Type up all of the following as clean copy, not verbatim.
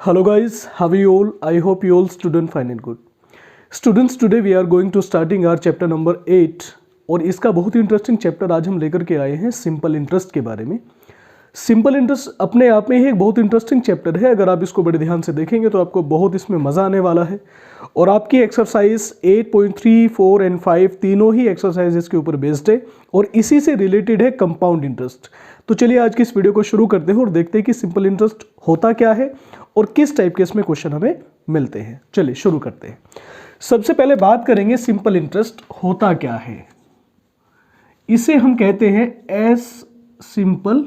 Hello guys, how are you all? I hope you all student fine and good. Students, today we are going to starting our chapter number 8 और इसका बहुत ही interesting chapter आज हम लेकर के आए हैं सिंपल इंटरेस्ट के बारे में। सिंपल इंटरेस्ट अपने आप में ही एक बहुत इंटरेस्टिंग चैप्टर है। अगर आप इसको बड़े ध्यान से देखेंगे तो आपको बहुत इसमें मज़ा आने वाला है। और आपकी एक्सरसाइज 8.3, 4 एंड 5 तीनों ही एक्सरसाइज इसके ऊपर बेस्ड है और इसी से रिलेटेड है कंपाउंड इंटरेस्ट। तो चलिए आज की इस वीडियो को शुरू करते हैं और देखते हैं कि सिंपल इंटरेस्ट होता क्या है और किस टाइप के इसमें क्वेश्चन हमें मिलते हैं। चलिए शुरू करते हैं। सबसे पहले बात करेंगे सिंपल इंटरेस्ट होता क्या है। इसे हम कहते हैं एस सिंपल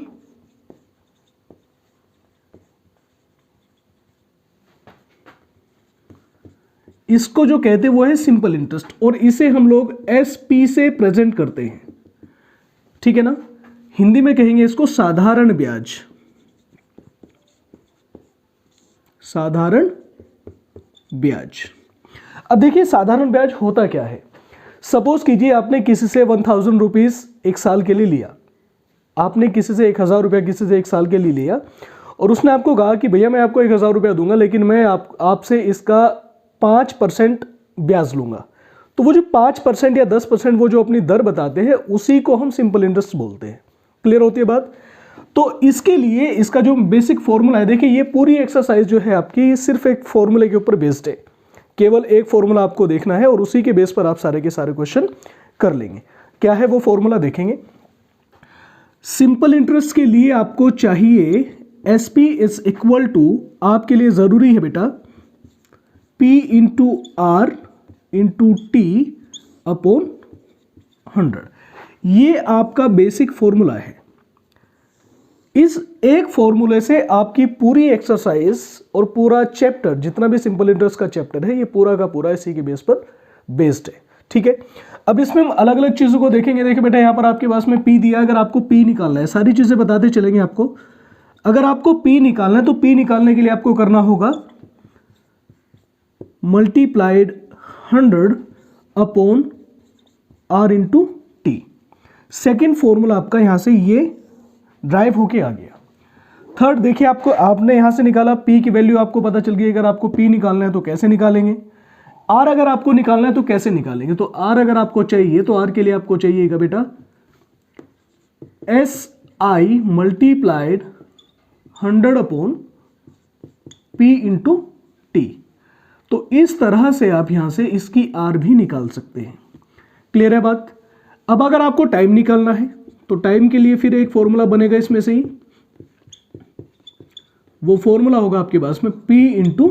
इसको जो कहते हैं वो है सिंपल इंटरेस्ट और इसे हम लोग एसपी से प्रेजेंट करते हैं। ठीक है ना, हिंदी में कहेंगे इसको साधारण ब्याज। साधारण ब्याज। अब देखिए साधारण ब्याज होता क्या है। सपोज कीजिए आपने किसी से 1000 रुपीज एक साल के लिए लिया, आपने किसी से 1000 रुपया किसी से एक साल के लिए लिया और उसने आपको कहा कि भैया मैं आपको 1000 रुपया दूंगा लेकिन मैं आपसे इसका 5% ब्याज लूंगा। तो वो जो 5% या 10% वो जो अपनी दर बताते हैं उसी को हम सिंपल इंटरेस्ट बोलते हैं। क्लियर होती है बात। तो इसके लिए इसका जो बेसिक फॉर्मूला है, देखिए ये पूरी एक्सरसाइज जो है आपकी सिर्फ एक फॉर्मूले के ऊपर बेस्ड है। केवल एक फॉर्मूला आपको देखना है और उसी के बेस पर आप सारे के सारे क्वेश्चन कर लेंगे। क्या है वो फॉर्मूला देखेंगे। सिंपल इंटरेस्ट के लिए आपको चाहिए एसपी इज इक्वल टू, आपके लिए जरूरी है बेटा, P into R into T upon 100। ये आपका बेसिक फॉर्मूला है। इस एक फॉर्मूले से आपकी पूरी एक्सरसाइज और पूरा चैप्टर, जितना भी सिंपल इंटरेस्ट का चैप्टर है, ये पूरा का पूरा इसी के बेस पर बेस्ड है। ठीक है, अब इसमें हम अलग अलग चीजों को देखेंगे। देखिए बेटा यहां पर आपके पास में P दिया, अगर आपको P निकालना है, सारी चीजें बताते चलेंगे आपको। अगर आपको P निकालना है तो P निकालने के लिए आपको करना होगा multiplied 100 upon R into T. Second formula आपका यहां से ये ड्राइव होके आ गया। थर्ड देखिए आपने यहां से निकाला, P की वैल्यू आपको पता चल गई। अगर आपको P निकालना है तो कैसे निकालेंगे, R अगर आपको निकालना है तो कैसे निकालेंगे। तो R अगर आपको चाहिए तो R के लिए आपको चाहिएगा बेटा SI multiplied 100 upon P into T. तो इस तरह से आप यहां से इसकी R भी निकाल सकते हैं। क्लियर है बात। अब अगर आपको टाइम निकालना है तो टाइम के लिए फिर एक फॉर्मूला बनेगा इसमें से ही। वो फॉर्मूला होगा आपके पास में P इंटू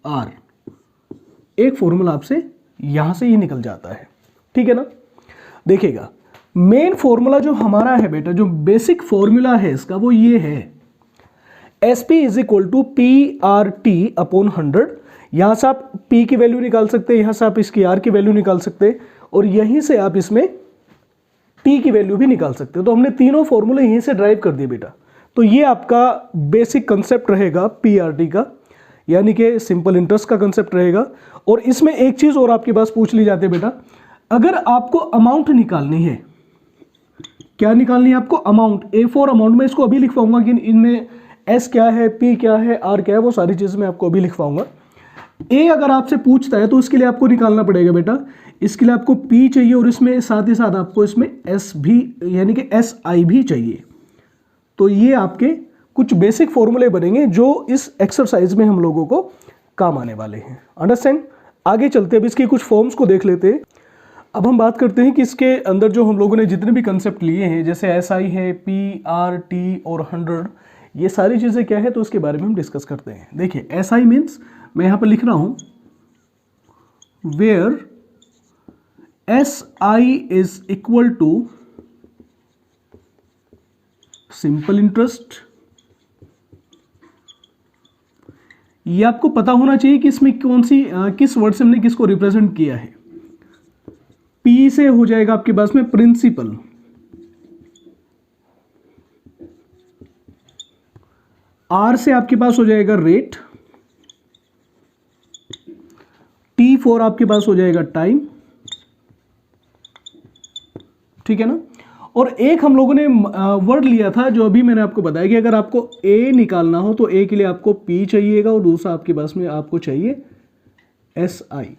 आर। एक फॉर्मूला आपसे यहां से ही निकल जाता है। ठीक है ना। देखिएगा मेन फॉर्मूला जो हमारा है बेटा, जो बेसिक फॉर्मूला है इसका, वो ये है SP is equal to P R T upon 100। यहां से आप P की वैल्यू निकाल सकते हैं, यहां से आप इसकी R की वैल्यू निकाल सकते हैं और यहीं से आप इसमें T की वैल्यू भी निकाल सकते हैं। तो हमने तीनों फॉर्मूले यहीं से ड्राइव कर दिए बेटा। तो ये आपका बेसिक कंसेप्ट रहेगा PRT का, यानी कि सिंपल इंटरेस्ट का कंसेप्ट रहेगा। और इसमें एक चीज और आपके पास पूछ ली जाती है बेटा, अगर आपको अमाउंट निकालनी है, क्या निकालनी है आपको, अमाउंट। A4 अमाउंट में इसको अभी लिखवाऊंगा कि इनमें S क्या है, P क्या है, R क्या है, वो सारी चीजें मैं आपको अभी लिखवाऊंगा। A अगर आपसे पूछता है तो इसके लिए आपको निकालना पड़ेगा बेटा, इसके लिए आपको P चाहिए और इसमें साथ ही साथ आपको इसमें S भी यानी कि SI भी चाहिए। तो ये आपके कुछ बेसिक फॉर्मूले बनेंगे जो इस एक्सरसाइज में हम लोगों को काम आने वाले हैं। अंडरस्टैंड। आगे चलते हैं, अब इसके कुछ फॉर्म्स को देख लेते हैं। अब हम बात करते हैं कि इसके अंदर जो हम लोगों ने जितने भी कंसेप्ट लिए हैं, जैसे SI है, PRT और 100, ये सारी चीजें क्या है तो उसके बारे में हम डिस्कस करते हैं। देखिए SI मीन्स मैं यहां पर लिख रहा हूं where SI is equal to simple interest. ये आपको पता होना चाहिए कि इसमें किस वर्ड से हमने किसको रिप्रेजेंट किया है। P से हो जाएगा आपके पास में प्रिंसिपल, R से आपके पास हो जाएगा रेट, T4 आपके पास हो जाएगा टाइम। ठीक है ना। और एक हम लोगों ने वर्ड लिया था जो अभी मैंने आपको बताया कि अगर आपको ए निकालना हो तो ए के लिए आपको पी चाहिएगा और दूसरा आपके पास में आपको चाहिए एस आई।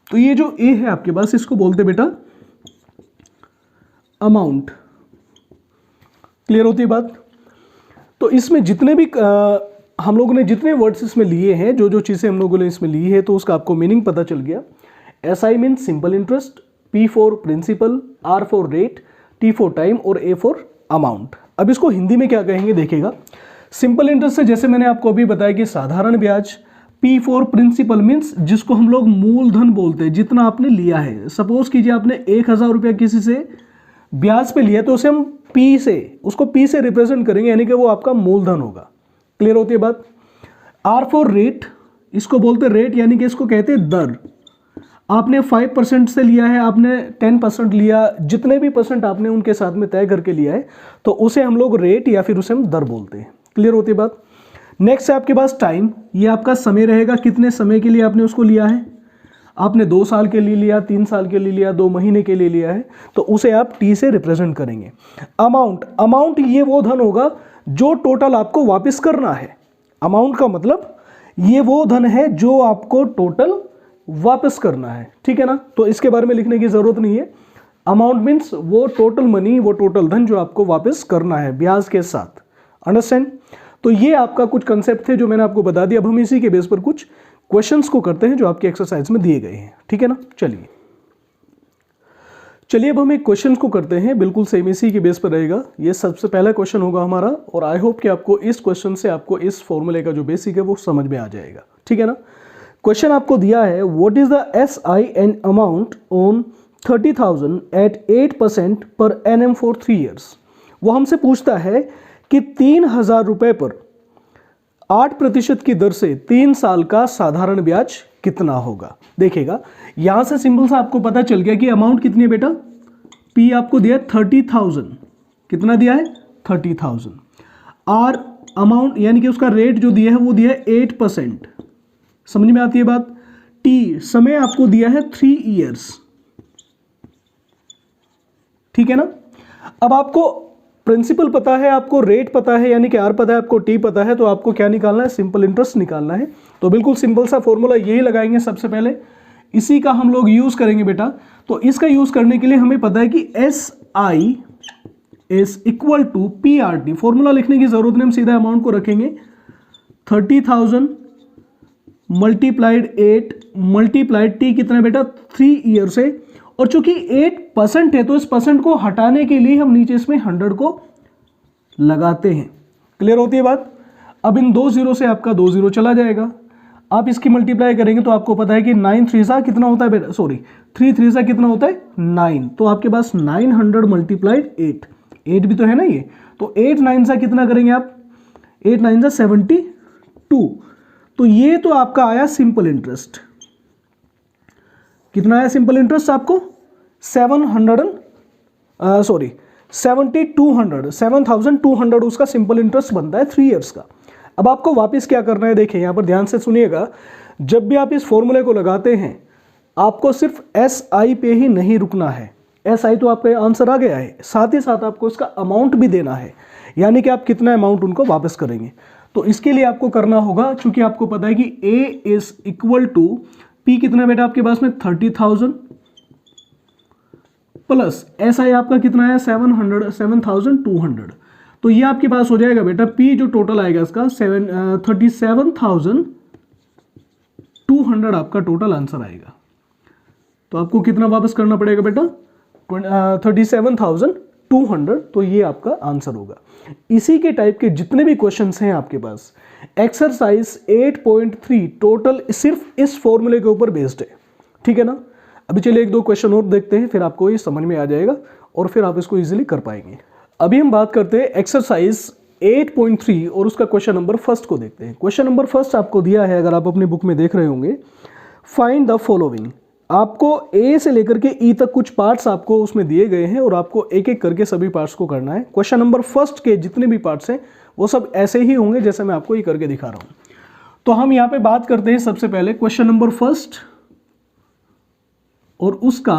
तो ये जो ए है आपके पास इसको बोलते बेटा अमाउंट। क्लियर होती है बात? तो इसमें जितने भी हम लोगों ने जितने वर्ड्स इसमें लिए हैं, जो जो चीज़ें हम लोगों ने इसमें ली है, तो उसका आपको मीनिंग पता चल गया। S I mean simple interest, P for principal, R for rate, T for time और ए फॉर अमाउंट। अब इसको हिंदी में क्या कहेंगे देखिएगा। सिंपल इंटरेस्ट से जैसे मैंने आपको अभी बताया कि साधारण ब्याज, पी फॉर प्रिंसिपल मीन्स जिसको हम लोग मूलधन बोलते हैं, जितना आपने लिया है। सपोज कीजिए आपने 1,000 रुपया किसी से ब्याज पे लिया तो उसे हम पी से, उसको पी से रिप्रेजेंट करेंगे, यानी कि वो आपका मूलधन होगा। क्लियर होती है बात? आर फॉर रेट, इसको बोलते रेट, यानी कि इसको कहते हैं दर। आपने 5% से लिया है, आपने 10% लिया, जितने भी परसेंट आपने उनके साथ में तय करके लिया है तो उसे हम लोग रेट या फिर उसे हम दर बोलते हैं। क्लियर होती है बात? नेक्स्ट है आपके पास टाइम, ये आपका समय रहेगा, कितने समय के लिए आपने उसको लिया है। आपने 2 साल के लिए लिया, 3 साल के लिए लिया, 2 महीने के लिए लिया है, तो उसे आप टी से रिप्रेजेंट करेंगे। अमाउंट, अमाउंट ये वो धन होगा जो टोटल आपको वापस करना है। अमाउंट का मतलब ये वो धन है जो आपको टोटल वापस करना है, ठीक है ना। तो इसके बारे में लिखने की जरूरत नहीं है। अमाउंट मीन्स वो टोटल मनी, वो टोटल धन जो आपको वापस करना है ब्याज के साथ। अंडरस्टैंड? तो ये आपका कुछ कंसेप्ट थे जो मैंने आपको बता दिया। अब हम इसी के बेस पर कुछ क्वेश्चंस को करते हैं जो आपके एक्सरसाइज में दिए गए हैं, ठीक है ना। चलिए अब हम एक क्वेश्चन को करते हैं, बिल्कुल सेम इसी के बेस पर रहेगा। ये सबसे पहला क्वेश्चन होगा हमारा और आई होप कि आपको इस क्वेश्चन से आपको इस फॉर्मूले का जो बेसिक है वो समझ में आ जाएगा, ठीक है ना। क्वेश्चन आपको दिया है, what is the S I and amount on 30,000 at 8% per NM for 3 years. वो हमसे पूछता है कि 3,000 रुपए पर 8% की दर से 3 साल का साधारण ब्याज कितना होगा। देखिएगा यहां से सिंपल सा आपको पता चल गया कि अमाउंट कितनी है बेटा। पी आपको दिया है 30,000, कितना दिया है 30,000। आर अमाउंट यानी कि उसका रेट जो दिया है वो दिया है 8%, समझ में आती है बात। टी समय आपको दिया है 3 ईयर्स, ठीक है ना। अब आपको प्रिंसिपल पता है, आपको रेट पता है यानी कि आर पता है, आपको टी पता है, तो आपको क्या निकालना है, सिंपल इंटरेस्ट निकालना है। तो बिल्कुल सिंपल सा फॉर्मूला यही लगाएंगे सबसे पहले, इसी का हम लोग यूज करेंगे बेटा। तो इसका यूज करने के लिए हमें पता है कि S I is equal to P R T. Formula लिखने की जरूरत नहीं, हम सीधा अमाउंट को रखेंगे 30,000 मल्टीप्लाइड 8 मल्टीप्लाइड टी कितना बेटा 3 ईयर से, और चूंकि 8% है तो इस परसेंट को हटाने के लिए हम नीचे इसमें 100 को लगाते हैं। क्लियर होती है बात। अब इन 2 जीरो से आपका 2 जीरो चला जाएगा, आप इसकी मल्टीप्लाई करेंगे तो आपको पता है कि 9 3 सा कितना होता है बेटा, सॉरी 3 3 सा कितना होता है 9, तो आपके पास 900 मल्टीप्लाइड 8 भी तो है ना ये, तो 8 9 सा कितना करेंगे आप, 8 9 सा 72। तो ये तो आपका आया सिंपल इंटरेस्ट। कितना आया सिंपल इंटरेस्ट आपको 7,200 उसका सिंपल इंटरेस्ट बनता है 3 इयर्स का। अब आपको वापस क्या करना है, देखिए यहां पर ध्यान से सुनिएगा। जब भी आप इस फॉर्मूले को लगाते हैं आपको सिर्फ एस आई पे ही नहीं रुकना है। एस आई तो आपका आंसर आ गया है, साथ ही साथ आपको इसका अमाउंट भी देना है, यानी कि आप कितना अमाउंट उनको वापस करेंगे। तो इसके लिए आपको करना होगा, चूंकि आपको पता है कि ए इज इक्वल टू पी कितना बेटा आपके पास में 30,000 प्लस एस आई आपका कितना है 7,200। तो ये आपके पास हो जाएगा बेटा पी जो टोटल आएगा इसका 37,200 आपका टोटल आंसर आएगा। तो आपको कितना वापस करना पड़ेगा बेटा 37,200, तो ये आपका आंसर होगा। इसी के टाइप के जितने भी क्वेश्चंस हैं आपके पास, एक्सरसाइज 8.3 टोटल सिर्फ इस फॉर्मूले के ऊपर बेस्ड है, ठीक है ना। अभी चलिए 1-2 क्वेश्चन और देखते हैं, फिर आपको ये समझ में आ जाएगा और फिर आप इसको इजीली कर पाएंगे। अभी हम बात करते हैं एक्सरसाइज 8.3 और उसका क्वेश्चन नंबर फर्स्ट को देखते हैं। क्वेश्चन नंबर फर्स्ट आपको दिया है, अगर आप अपनी बुक में देख रहे होंगे, फाइंड द फॉलोइंग। आपको ए से लेकर के ई तक कुछ पार्ट्स आपको उसमें दिए गए हैं और आपको एक एक करके सभी पार्ट्स को करना है। क्वेश्चन नंबर फर्स्ट के जितने भी पार्ट्स हैं वो सब ऐसे ही होंगे जैसे मैं आपको ये करके दिखा रहा हूं। तो हम यहां पे बात करते हैं सबसे पहले क्वेश्चन नंबर फर्स्ट और उसका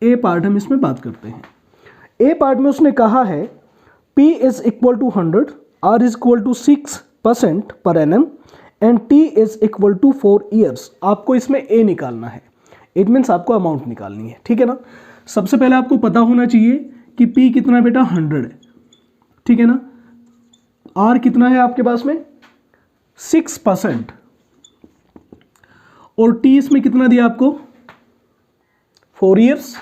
ए पार्ट हम इसमें बात करते हैं। ए पार्ट में उसने कहा है P is equal to 100, R is equal to 6% per annum and T is equal to 4 years. आपको इसमें ए निकालना है, इट मीन्स आपको अमाउंट निकालनी है, ठीक है ना। सबसे पहले आपको पता होना चाहिए कि P कितना बेटा 100 है, ठीक है ना। R कितना है आपके पास में 6% और T इसमें कितना दिया आपको 4 ईयर्स,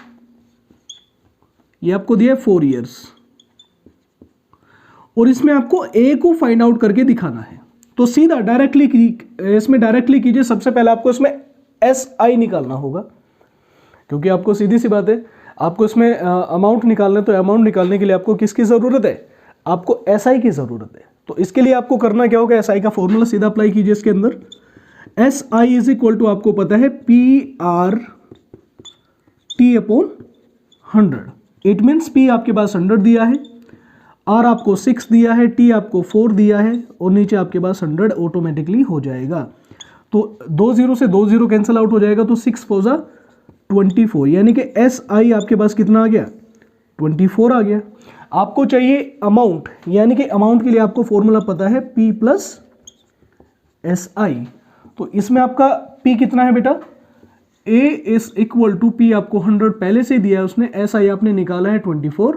ये आपको दिया 4 ईयर्स और इसमें आपको A को फाइंड आउट करके दिखाना है। तो सीधा डायरेक्टली इसमें डायरेक्टली कीजिए। सबसे पहले आपको इसमें SI निकालना होगा, क्योंकि आपको सीधी सी बात है, आपको इसमें अमाउंट निकालना है, तो अमाउंट निकालने के लिए आपको किसकी ज़रूरत है, आपको SI की ज़रूरत है। तो इसके लिए आपको करना क्या होगा, SI का फॉर्मूला सीधा अप्लाई कीजिए इसके अंदर। SI इज इक्वल टू आपको पता है PR T upon 100। It means P आपके पास 100 दिया है, R आपको 6 दिया है, T आपको 4 दिया है और नीचे आपके पास 100 ऑटोमेटिकली हो जाएगा। तो 2 0 से 2 0 कैंसिल आउट हो जाएगा, तो 6 4 जा 24, यानी कि SI आपके पास कितना आ गया 24 आ गया। आपको चाहिए अमाउंट, यानी कि अमाउंट के लिए आपको फॉर्मूला पता है P प्लस SI। तो इसमें आपका P कितना है बेटा, A is equal to P आपको 100 पहले से दिया है उसने, SI आपने निकाला है 24।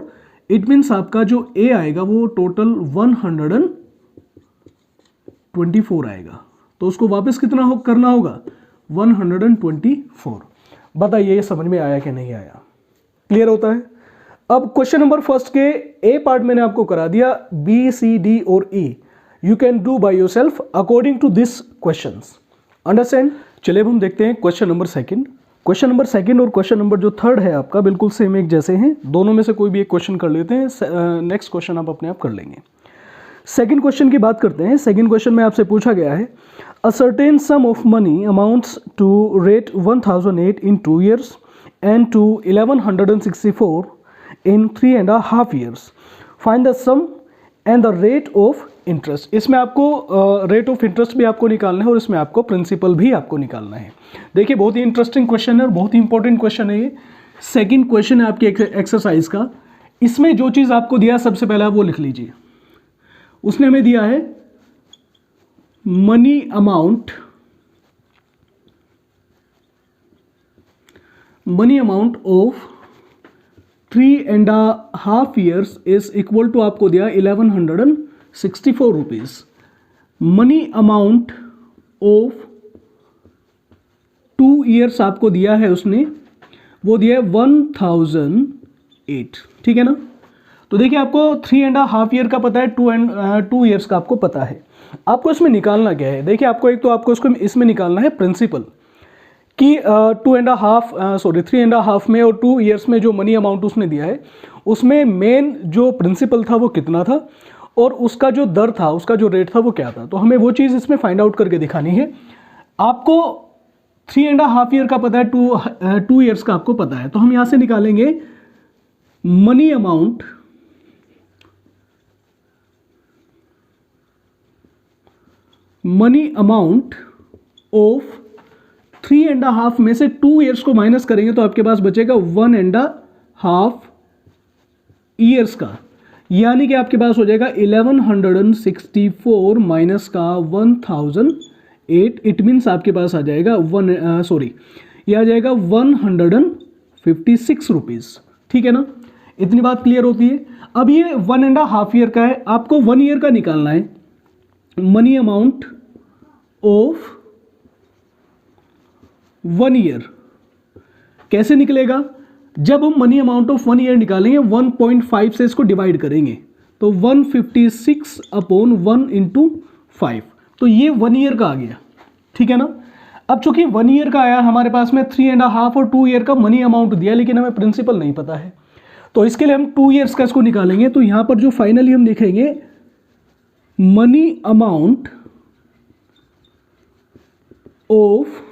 इट मीन्स आपका जो A आएगा वो टोटल 124 आएगा। तो उसको वापस कितना करना होगा 124। बताइए ये समझ में आया कि नहीं आया, क्लियर होता है। अब क्वेश्चन नंबर फर्स्ट के ए पार्ट मैंने आपको करा दिया, बी सी डी और E you can do by yourself according to this questions, understand. चलिए अब हम देखते हैं question number second. Question number second और क्वेश्चन नंबर जो थर्ड है आपका बिल्कुल सेम एक जैसे हैं, दोनों में से कोई भी एक क्वेश्चन कर लेते हैं, नेक्स्ट क्वेश्चन आप अपने आप कर लेंगे। सेकंड क्वेश्चन की बात करते हैं। सेकंड क्वेश्चन में आपसे पूछा गया है a certain sum of money amounts to rate 1008 in 2 years and to 1164 in 3.5 years, find the sum and the rate of interest. इसमें आपको रेट ऑफ इंटरेस्ट भी आपको निकालना है और इसमें आपको प्रिंसिपल भी आपको निकालना है। देखिए बहुत ही इंटरेस्टिंग क्वेश्चन है और बहुत ही इंपॉर्टेंट क्वेश्चन है ये। सेकंड क्वेश्चन है आपकी एक्सरसाइज का। इसमें जो चीज़ आपको दिया सबसे पहले आप वो लिख लीजिए। उसने हमें दिया है money amount of 3.5 years is equal to आपको दिया 1164 rupees. Money amount of 2 years आपको दिया है उसने, वो दिया है 1008, ठीक है ना। तो देखिए आपको 3.5 year का पता है, 2 years का आपको पता है। आपको इसमें निकालना क्या है, देखिए आपको एक तो आपको इसमें निकालना है प्रिंसिपल कि 3.5 में और 2 years में जो मनी अमाउंट उसने दिया है उसमें मेन जो प्रिंसिपल था वो कितना था और उसका जो दर था, उसका जो रेट था वो क्या था। तो हमें वो चीज़ इसमें फाइंड आउट करके दिखानी है। आपको 3.5 year का पता है, 2 years का आपको पता है, तो हम यहाँ से निकालेंगे मनी अमाउंट ऑफ 3.5 में से 2 years को माइनस करेंगे तो आपके पास बचेगा 1.5 years का, यानी कि आपके पास हो जाएगा 1164 माइनस का 1008। इट मीन्स आपके पास आ जाएगा ये आ जाएगा 156 रुपीज़, ठीक है ना। इतनी बात क्लियर होती है। अब ये 1.5 year का है, आपको 1 year का निकालना है। मनी अमाउंट ऑफ 1 year कैसे निकलेगा, जब हम मनी अमाउंट ऑफ 1 year निकालेंगे 1.5 से इसको डिवाइड करेंगे तो 156 अपॉन 1 इंटू 5, तो ये 1 year का आ गया, ठीक है ना। अब चूंकि 1 year का आया हमारे पास में 3.5 और 2 year का मनी अमाउंट दिया, लेकिन हमें प्रिंसिपल नहीं पता है, तो इसके लिए हम 2 years का इसको निकालेंगे। तो यहां पर जो फाइनली हम लिखेंगे मनी अमाउंट ऑफ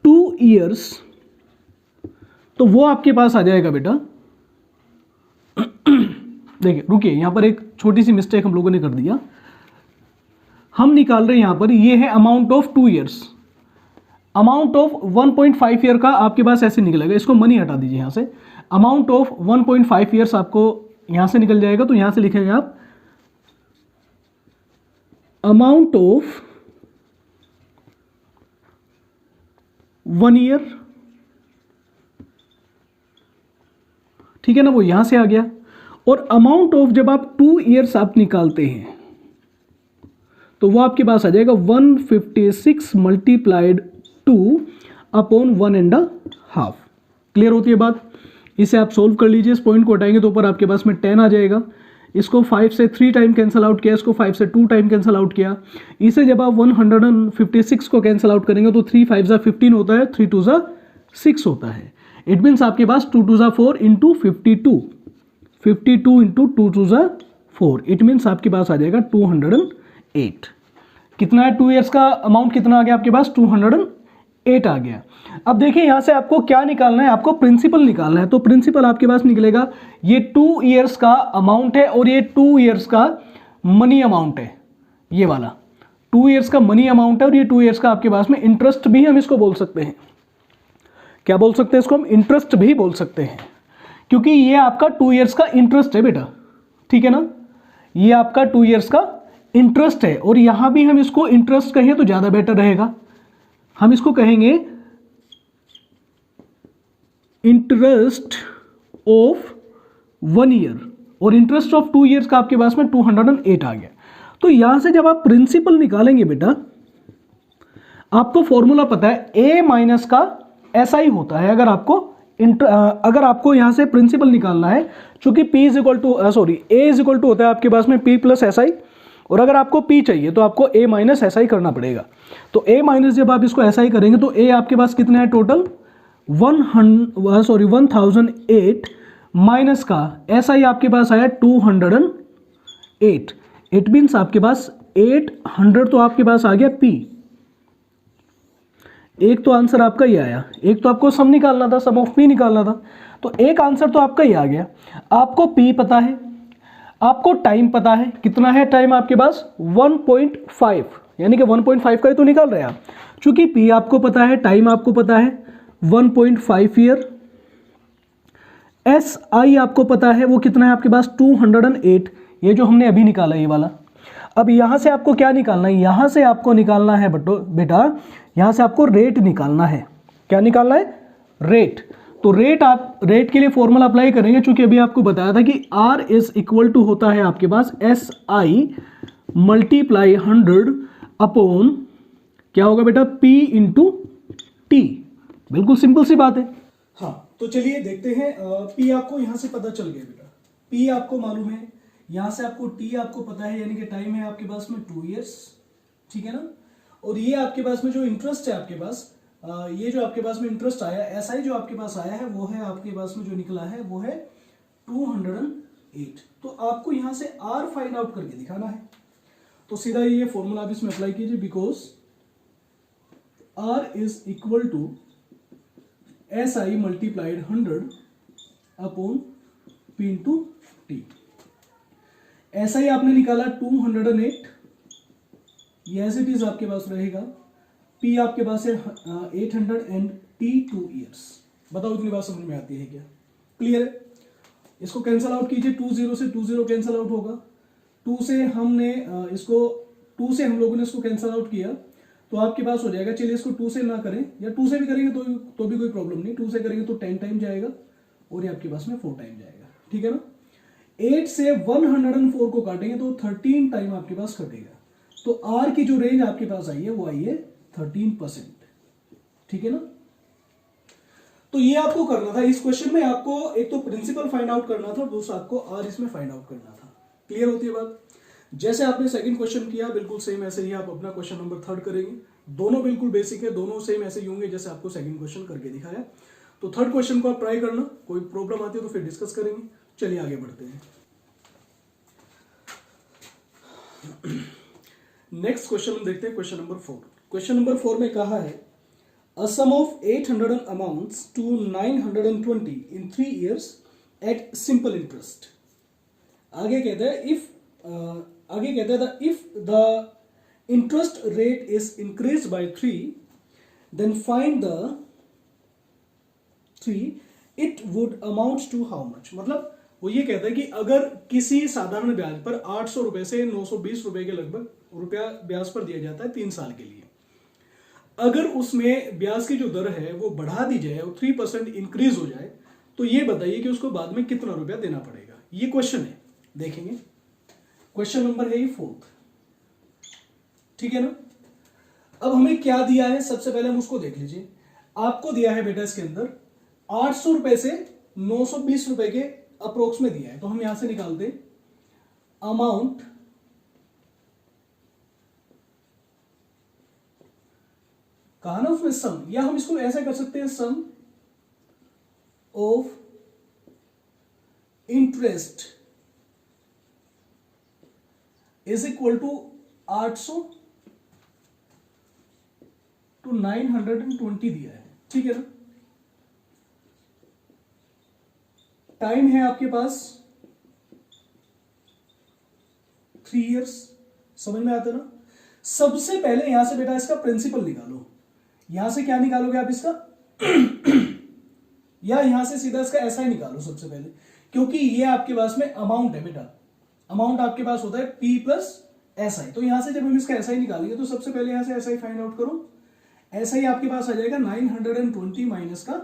2 years, तो वो आपके पास आ जाएगा बेटा। देखिए रुकिए, यहां पर एक छोटी सी मिस्टेक हम लोगों ने कर दिया। हम निकाल रहे हैं यहां पर, ये है amount of 2 years, amount of 1.5 year का आपके पास ऐसे निकलेगा, इसको मनी हटा दीजिए यहाँ से, अमाउंट ऑफ 1.5 ईयर्स आपको यहाँ से निकल जाएगा, तो यहाँ से लिखेंगे आप अमाउंट ऑफ 1 ईयर, ठीक है ना, वो यहां से आ गया। और अमाउंट ऑफ जब आप 2 ईयर्स आप निकालते हैं तो वो आपके पास आ जाएगा 156 मल्टीप्लाइड 2 अपॉन 1.5। क्लियर होती है बात? इसे आप सोल्व कर लीजिए, इस पॉइंट को हटाएंगे तो ऊपर आपके पास में 10 आ जाएगा। इसको 5 से 3 टाइम कैंसिल आउट किया, इसको 5 से 2 टाइम कैंसिल आउट किया। इसे जब आप 156 को कैंसिल आउट करेंगे तो 3 5 15 होता है, 3 2 6 होता है। इट मीन्स आपके पास 2 2 4 इंटू 52 इंटू 2 2 4, इट मीन्स आपके पास आ जाएगा 208। कितना है 2 ईयर्स का अमाउंट, कितना आ गया आपके पास 208 आ गया। अब देखिए यहां से आपको क्या निकालना है, आपको प्रिंसिपल निकालना है। तो प्रिंसिपल आपके पास निकलेगा, ये 2 ईयर्स का अमाउंट है और ये 2 ईयर्स का मनी अमाउंट है। ये वाला 2 ईयर्स का मनी अमाउंट है और ये 2 ईयर्स का आपके पास में इंटरेस्ट भी हम इसको बोल सकते हैं। क्या बोल सकते हैं इसको हम? इंटरेस्ट भी बोल सकते हैं, क्योंकि ये आपका 2 ईयर्स का इंटरेस्ट है बेटा, ठीक है ना, ये आपका 2 ईयर्स का इंटरेस्ट है। और यहां भी हम इसको इंटरेस्ट कहें तो ज्यादा बेटर रहेगा, हम इसको कहेंगे इंटरेस्ट ऑफ 1 ईयर, और इंटरेस्ट ऑफ 2 ईयर्स का आपके पास में 208 आ गया। तो यहां से जब आप प्रिंसिपल निकालेंगे बेटा, आपको फॉर्मूला पता है ए माइनस का SI होता है। अगर आपको यहां से प्रिंसिपल निकालना है, चूंकि P is equal to A is equal to होता है आपके पास में P प्लस SI, और अगर आपको P चाहिए तो आपको A माइनस SI करना पड़ेगा। तो A माइनस जब आप इसको SI करेंगे तो A आपके पास कितना है टोटल 1008 माइनस का SI आपके पास आया 208। इट मीन्स आपके पास 800 तो आपके पास आ गया P। एक तो आंसर आपका ही आया, एक तो आपको सम निकालना था, सम ऑफ P निकालना था, तो एक आंसर तो आपका ही आ गया। आपको P पता है, आपको टाइम पता है, कितना है टाइम आपके पास 1.5, यानी कि 1.5 का ही तो निकाल रहे हैं आप। चूंकि P आपको पता है, टाइम आपको पता है 1.5 ईयर, SI आपको पता है वो कितना है आपके पास 208, ये जो हमने अभी निकाला ये वाला। अब यहां से आपको क्या निकालना है? यहां से आपको निकालना है बेटा, यहां से आपको रेट निकालना है। क्या निकालना है? रेट। तो रेट के लिए फॉर्मूला अप्लाई करेंगे, चूंकि अभी आपको बताया था कि R इज इक्वल टू होता है आपके पास SI मल्टीप्लाई 100 अपॉन क्या होगा बेटा P इंटू T। बिल्कुल सिंपल सी बात है। हाँ, तो चलिए देखते हैं। P आपको यहां से पता चल गया बेटा, P आपको मालूम है, यहां से आपको T आपको पता है, यानी कि टाइम है आपके पास में 2 ईयर्स, ठीक है ना। और ये आपके पास में जो इंटरेस्ट है आपके पास, ये जो आपके पास में इंटरेस्ट आया, SI जो आपके पास आया है वो है आपके पास में जो निकला है वो है 208। तो आपको यहां से R फाइंड आउट करके दिखाना है। तो सीधा ये फॉर्मूला आप इसमें अप्लाई कीजिए, because R is equal to SI multiplied 100 upon P into T। SI आपने निकाला 208, ये एज इट इज आपके पास रहेगा। P आपके पास है 800 एंड T 2 ईयर्स। बताओ इतनी बात समझ में आती है क्या? क्लियर है? इसको कैंसल आउट कीजिए, 20 से 20 कैंसल आउट होगा। 2 से हम लोगों ने इसको कैंसल आउट किया तो आपके पास हो जाएगा। चलिए इसको 2 से ना करें, या 2 से भी करेंगे तो भी कोई प्रॉब्लम नहीं। 2 से करेंगे तो 10 टाइम जाएगा और ये आपके पास में 4 टाइम जाएगा, ठीक है ना। 8 से 104 को काटेंगे तो 13 टाइम आपके पास कटेगा। तो R की जो रेंज आपके पास आई है वो आई है 13%, ठीक है ना। तो ये आपको करना था इस क्वेश्चन में। आपको एक तो प्रिंसिपल फाइंड आउट करना था, दूसरा आपको R इसमें फाइंड आउट करना था। क्लियर होती है बात? जैसे आपने सेकंड क्वेश्चन किया बिल्कुल सेम ऐसे ही आप अपना क्वेश्चन नंबर 3 करेंगे। दोनों बिल्कुल बेसिक है, दोनों सेम ऐसे ही होंगे जैसे आपको सेकंड क्वेश्चन करके दिखाया। तो थर्ड क्वेश्चन को आप ट्राई करना, कोई प्रॉब्लम आती है तो फिर डिस्कस करेंगे। चलिए आगे बढ़ते हैं। नेक्स्ट क्वेश्चन हम देखते हैं, क्वेश्चन नंबर 4। क्वेश्चन नंबर 4 में कहा है a sum of 800 amounts to 920 in 3 years at simple interest. आगे कहते हैं if the interest rate is increase by 3 then find the 3 it would amount to how much. मतलब वो ये कहता है कि अगर किसी साधारण ब्याज पर 800 रुपए से 920 रुपए के लगभग रुपया ब्याज पर दिया जाता है 3 साल के लिए, अगर उसमें ब्याज की जो दर है वो बढ़ा दी जाए और 3% इंक्रीज हो जाए, तो ये बताइए कि उसको बाद में कितना रुपया देना पड़ेगा। ये क्वेश्चन है, देखेंगे क्वेश्चन नंबर है 4, ठीक है ना। अब हमें क्या दिया है, सबसे पहले हम उसको देख लीजिए। आपको दिया है बेटा इसके अंदर 800 रुपए से 920 रुपए के अप्रोक्स में दिया है, तो हम यहां से निकालते अमाउंट कहा ना उसमें सम, या हम इसको ऐसा कर सकते हैं sum of interest is equal to 800 to 920 दिया है, ठीक है ना। टाइम है आपके पास 3 इयर्स, समझ में आता ना। सबसे पहले यहां से बेटा इसका प्रिंसिपल निकालो। यहां से क्या निकालोगे आप इसका या यहां से सीधा इसका ऐसा ही निकालो सबसे पहले, क्योंकि ये आपके पास में अमाउंट है बेटा। अमाउंट आपके पास होता है पी प्लस एस आई, तो यहां से जब हम इसका ऐसा ही निकालेंगे तो सबसे पहले यहां से ऐसा ही फाइंड आउट करो। ऐसा ही आपके पास आ जाएगा 920 माइनस का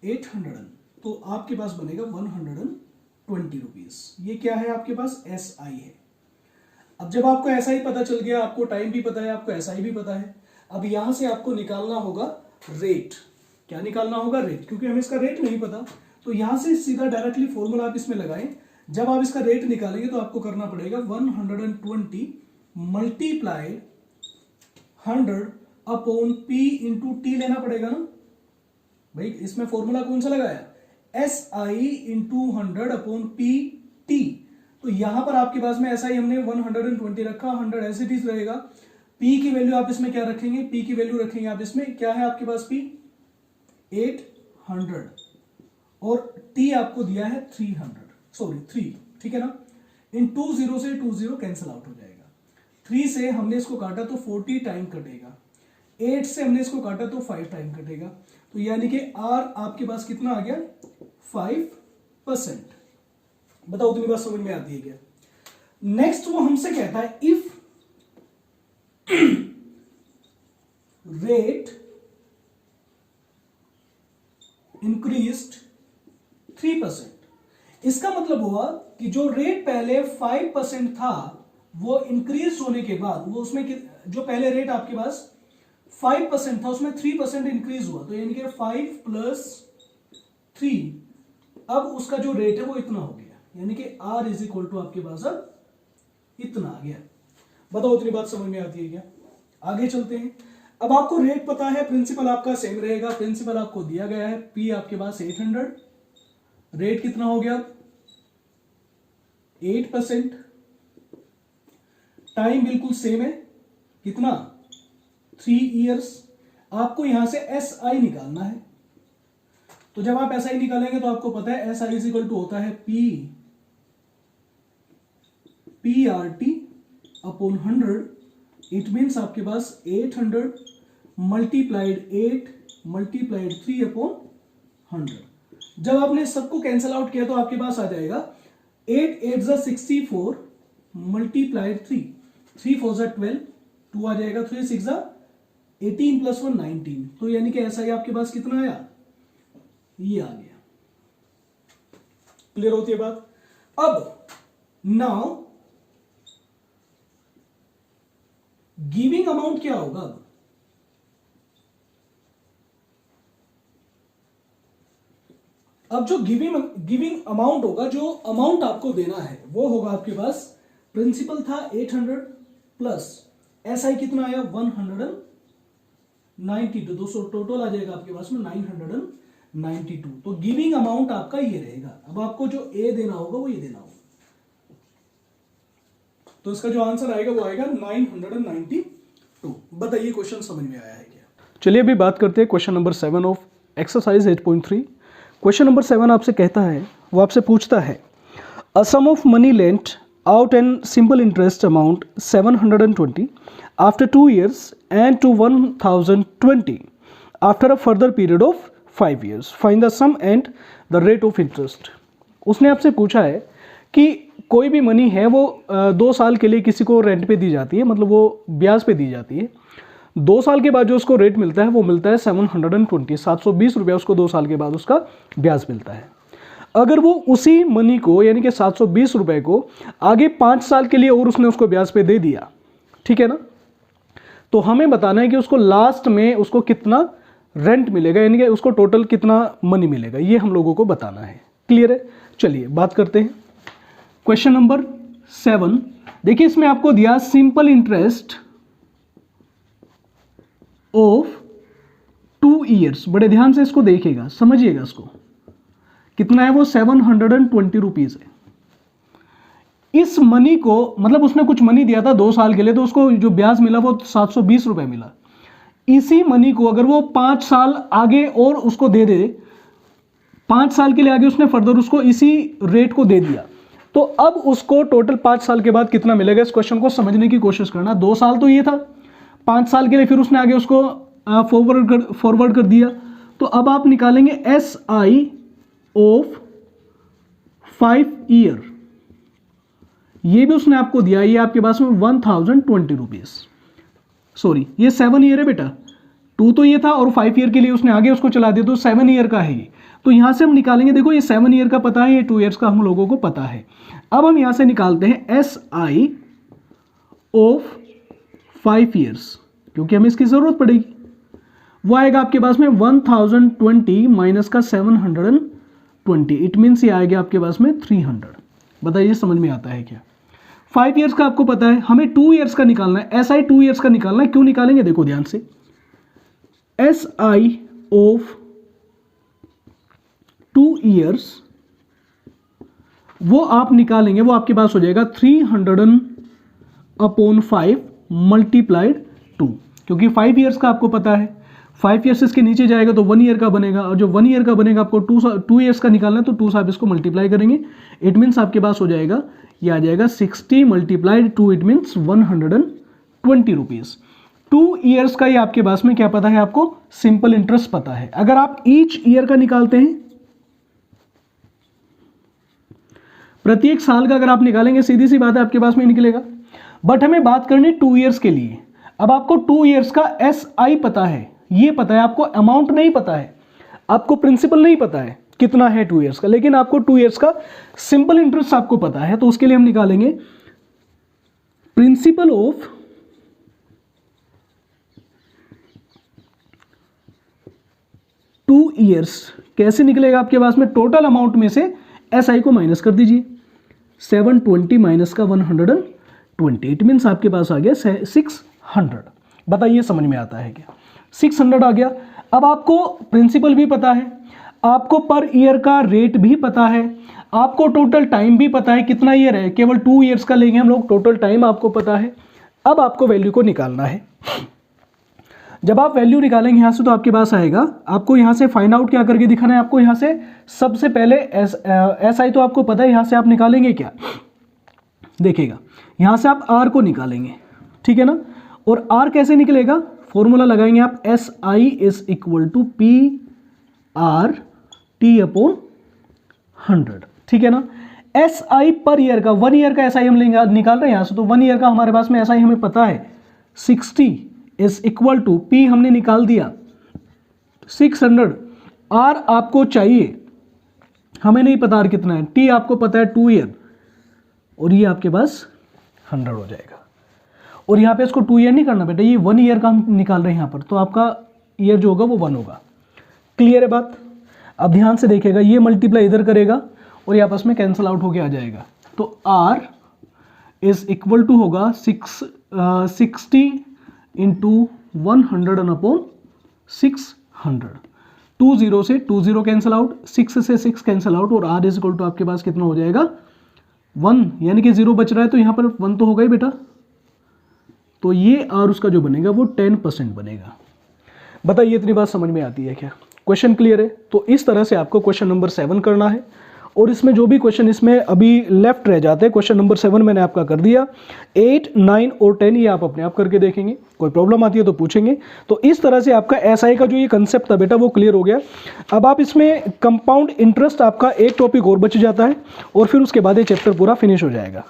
800, तो आपके पास बनेगा 120 रुपीज। ये क्या है आपके पास, एस आई है। अब जब आपको ऐसा ही पता चल गया, आपको टाइम भी पता है, आपको ऐसा ही भी पता है, अब यहां से आपको निकालना होगा रेट। क्या निकालना होगा, रेट, क्योंकि हमें इसका रेट नहीं पता। तो यहां से सीधा डायरेक्टली फॉर्मूला आप इसमें लगाएं। जब आप इसका रेट निकालेंगे तो आपको करना पड़ेगा 120 multiplied 100 upon P into T लेना पड़ेगा ना भाई। इसमें फॉर्मूला कौन सा लगाया, S I into 100 upon P T. तो यहां पर आपके पास में ऐसा ही हमने 120 रखा, 100 एज इट इज रहेगा। पी की वैल्यू आप इसमें क्या रखेंगे, पी की वैल्यू रखेंगे आप इसमें, क्या है आपके पास पी 800 और टी आपको दिया है 3, ठीक है ना। इन 20 से 20 कैंसिल आउट हो जाएगा। 3 से हमने इसको काटा तो 40 टाइम कटेगा, 8 से हमने इसको काटा तो 5 टाइम कटेगा। तो यानी कि आर आपके पास कितना आ गया, 5%। बताओ उतनी बात समझ में आती है क्या। नेक्स्ट वो हमसे कहता है इफ रेट इंक्रीज्ड 3%। इसका मतलब हुआ कि जो रेट पहले 5% था वो इंक्रीज होने के बाद वो उसमें जो पहले रेट आपके पास 5% था उसमें 3% इंक्रीज हुआ, तो यानी कि 5 + 3, अब उसका जो रेट है वो इतना हो गया, यानी कि R इज इक्वल टू आपके पास अब इतना आ गया। बताओ उतनी बात समझ में आती है क्या। आगे चलते हैं। अब आपको रेट पता है, प्रिंसिपल आपका सेम रहेगा। प्रिंसिपल आपको दिया गया है, P आपके पास 800, रेट कितना हो गया 8%, टाइम बिल्कुल सेम है, कितना 3 इयर्स। आपको यहां से एस आई निकालना है, तो जब आप एस आई निकालेंगे तो आपको पता है S I is equal to होता है P R T upon 100। It means आपके पास 800 मल्टीप्लाइड 8 मल्टीप्लाइड 3 अपॉन 100। जब आपने सबको कैंसिल आउट किया तो आपके पास आ जाएगा 8 8 64 मल्टीप्लाइड 3, 3 4 12, 2 आ जाएगा, 3 6 18 + 1 19। तो यानी कि ऐसा ही आपके पास कितना आया, ये आ गया। क्लियर होती है बात। अब नाउ गिविंग अमाउंट क्या होगा। अब जो गिविंग अमाउंट होगा, जो अमाउंट आपको देना है वो होगा आपके पास, प्रिंसिपल था 800 प्लस एसआई कितना आया 192, 200 टोटल आ जाएगा आपके पास में 992। तो गिविंग अमाउंट आपका ये रहेगा। अब आपको जो ए देना होगा वो ये देना होगा, तो इसका जो आंसर आएगा वो आएगा 992। बताइए क्वेश्चन समझ में आया है क्या। चलिए अभी बात करते हैं question number 7 of exercise 8.3। Question number 7 आपसे कहता है, वो आपसे पूछता है a sum of money lent out an simple interest amount 720 after 2 years and to 1020 after a further period of 5 years. Find the sum and the rate of interest. उसने आपसे पूछा है कि कोई भी मनी है वो 2 साल के लिए किसी को रेंट पे दी जाती है, मतलब वो ब्याज पे दी जाती है। 2 साल के बाद जो उसको रेट मिलता है वो मिलता है 720 रुपया, उसको 2 साल के बाद उसका ब्याज मिलता है। अगर वो उसी मनी को यानी कि 720 रुपये को आगे 5 साल के लिए और उसने उसको ब्याज पे दे दिया, ठीक है ना, तो हमें बताना है कि उसको लास्ट में उसको कितना रेंट मिलेगा, यानी कि उसको टोटल कितना मनी मिलेगा, ये हम लोगों को बताना है। क्लियर है? चलिए बात करते हैं। क्वेश्चन नंबर 7 देखिए, इसमें आपको दिया सिंपल इंटरेस्ट ऑफ 2 ईयर्स। बड़े ध्यान से इसको देखिएगा, समझिएगा इसको। कितना है वो? 720 रुपीज़ है। इस मनी को, मतलब उसने कुछ मनी दिया था 2 साल के लिए, तो उसको जो ब्याज मिला वो 720 रुपये मिला। इसी मनी को अगर वो 5 साल आगे और उसको दे दे, 5 साल के लिए आगे उसने फर्दर उसको इसी रेट को दे दिया, तो अब उसको टोटल 5 साल के बाद कितना मिलेगा, इस क्वेश्चन को समझने की कोशिश करना। 2 साल तो ये था, 5 साल के लिए फिर उसने आगे उसको फॉरवर्ड कर दिया, तो अब आप निकालेंगे SI ऑफ 5 ईयर। ये भी उसने आपको दिया, ये आपके पास में 1020 रुपीज़। सॉरी, ये 7 ईयर है बेटा, 2 तो ये था और 5 ईयर के लिए उसने आगे उसको चला दिया, तो 7 ईयर का है ये। तो यहां से हम निकालेंगे, देखो ये 7 ईयर का पता है, ये 2 ईयर्स का हम लोगों को पता है। अब हम यहां से निकालते हैं SI ऑफ 5 ईयर्स, क्योंकि हमें इसकी जरूरत पड़ेगी। वो आएगा आपके पास में 1020 माइनस का 720, इट मीन्स ये आएगा आपके पास में 300। बताइए समझ में आता है क्या? 5 ईयर्स का आपको पता है, हमें 2 ईयर्स का निकालना है। SI 2 ईयर्स का निकालना है। क्यों निकालेंगे? देखो ध्यान से, SI ऑफ 2 ईयर्स वो आप निकालेंगे, वो आपके पास हो जाएगा 300/5 मल्टीप्लाइड 2, क्योंकि 5 ईयर्स का आपको पता है। 5 ईयर्स इसके नीचे जाएगा तो 1 ईयर का बनेगा, और जो 1 ईयर का बनेगा आपको 2 ईयर्स का निकालना है, तो 2 से आप इसको मल्टीप्लाई करेंगे। इट मीन्स आपके पास हो जाएगा, ये आ जाएगा 60 multiplied 2, it means 120 rupees. 2 years का ये आपके पास में क्या पता है आपको? सिंपल इंटरेस्ट पता है। अगर आप ईच ईयर का निकालते हैं, प्रत्येक साल का अगर आप निकालेंगे, सीधी सी बात है आपके पास में निकलेगा। बट हमें बात करनी 2 ईयर्स के लिए। अब आपको 2 ईयर्स का SI पता है, ये पता है, आपको अमाउंट नहीं पता है, आपको प्रिंसिपल नहीं पता है कितना है 2 ईयर्स का, लेकिन आपको 2 ईयर्स का सिंपल इंटरेस्ट आपको पता है। तो उसके लिए हम निकालेंगे प्रिंसिपल ऑफ 2 ईयर्स। कैसे निकलेगा आपके पास में? टोटल अमाउंट में से SI को माइनस कर दीजिए, 720 माइनस का 120, इट मीन्स आपके पास आ गया 600। बताइए समझ में आता है क्या? 600 आ गया। अब आपको प्रिंसिपल भी पता है, आपको पर ईयर का रेट भी पता है, आपको टोटल टाइम भी पता है कितना ईयर है, केवल 2 ईयर्स का लेंगे हम लोग, टोटल टाइम आपको पता है। अब आपको वैल्यू को निकालना है। जब आप वैल्यू निकालेंगे यहाँ से, तो आपके पास आएगा, आपको यहाँ से फाइंड आउट क्या करके दिखाना है आपको। यहाँ से सबसे पहले SI तो आपको पता है, यहाँ से आप निकालेंगे क्या, देखिएगा, यहाँ से आप R को निकालेंगे, ठीक है ना। और R कैसे निकलेगा? फॉर्मूला लगाएंगे आप, SI is equal to PR/T/100, ठीक है ना। SI पर ईयर का, 1 ईयर का SI हम लेंगे, निकाल रहे हैं यहाँ से, तो 1 ईयर का हमारे पास में SI हमें पता है 60 इज इक्वल टू P हमने निकाल दिया 600। R आपको चाहिए, हमें नहीं पता R कितना है, T आपको पता है 2 ईयर, और ये आपके पास 100 हो जाएगा। और यहाँ पे इसको 2 ईयर नहीं करना बेटा, ये 1 ईयर का हम निकाल रहे हैं यहाँ पर, तो आपका ईयर जो होगा वो 1 होगा। क्लियर है बात? अब ध्यान से देखिएगा, ये मल्टीप्लाई इधर करेगा और ये आपस में कैंसिल आउट होके आ जाएगा, तो R इज इक्वल टू होगा 60 इंटू 100/600। 2 0 से 2 0 कैंसिल आउट, 6 से 6 कैंसिल आउट, और R इज इक्वल टू आपके पास कितना हो जाएगा 1, यानी कि 0 बच रहा है, तो यहाँ पर 1 तो होगा ही बेटा, तो ये R उसका जो बनेगा वो 10% बनेगा। बताइए इतनी बात समझ में आती है क्या? क्वेश्चन क्लियर है? तो इस तरह से आपको क्वेश्चन नंबर 7 करना है, और इसमें जो भी क्वेश्चन इसमें अभी लेफ्ट रह जाते हैं, क्वेश्चन नंबर 7 मैंने आपका कर दिया, 8, 9 और 10 ये आप अपने आप करके देखेंगे, कोई प्रॉब्लम आती है तो पूछेंगे। तो इस तरह से आपका एसआई का जो ये कंसेप्ट था बेटा वो क्लियर हो गया। अब आप इसमें कंपाउंड इंटरेस्ट आपका एक टॉपिक और बच जाता है और फिर उसके बाद ये चैप्टर पूरा फिनिश हो जाएगा।